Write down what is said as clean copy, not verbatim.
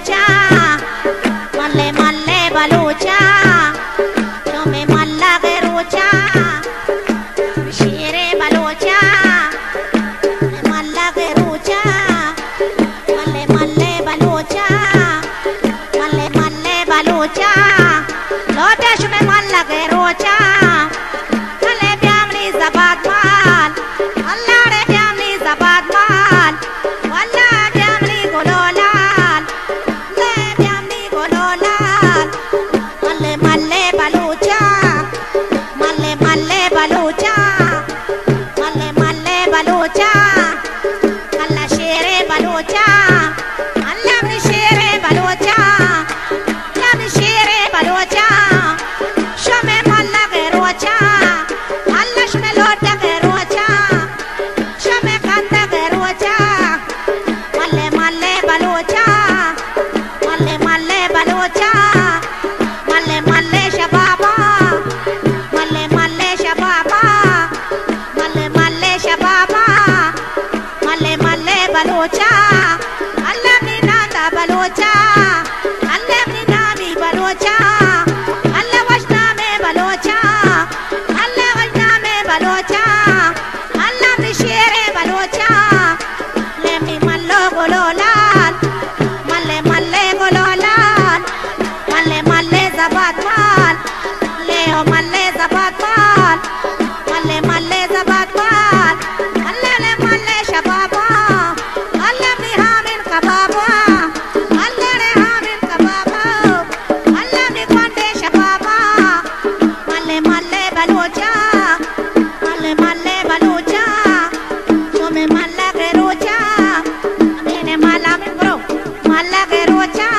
बलूचा मल्ले मल्ले बलूचा तुम्हें मन लगे रोचा शेरे बलूचा मन लगे रोचा मल्ले मल्ले बलूचा मल्ले मल्ले बलूचा लोटेश में मन लगे रोचा मल्ले ब्यामनी जबात माल अल्लाह रे ब्यामनी जबात माल वल्ला ब्यामनी गोलोलाल ले ब्यामनी गोलोलाल मल्ले मल्ले बलूचा मल्ले मल्ले बलूचा मल्ले मल्ले बलूचा अल्लाह शेरे बलूचा अल्लाह अपनी शेरे बलूचा अल्लाह अपनी शेरे बलूचा शमे मल्ला के रोचा अल्लाह शमे लोटा के रोचा शमे कांदा के रोचा मल्ले मल्ले बलूचा मल्ले मल्ले बलूचा मल्ले मल्ले शबाबा मल्ले मल्ले शबाबा मल्ले मल्ले शबाबा मल्ले मल्ले बलूचा अल्लाह अपनी नाता बलूचा अल्लाह अपनी नामी बलूचा अल्लाह वजना में बलूचा अल्लाह वजना में बलूचा अल्लाह अपनी शेरे बलूचा ले अपनी मल्लो गोलोलाल मल्ले मल्ले गोलोलाल मल्ले मल्ले जबात माल ले ओ मल्ले जबात माल मल्ले मल्ले जबात माल अल्लाह ले मल्ले शबाबा अल्लाह अपनी हामिन कबाबा अल्लाह रे हामिन कबाबा अल्लाह अपनी कोंडे शबाबा मल्ले मल्ले बलूचा मल्ले मल्ले बलूचा तुम्हें मल्ला के रोचा मैंने माला में करो मल्ला के रोचा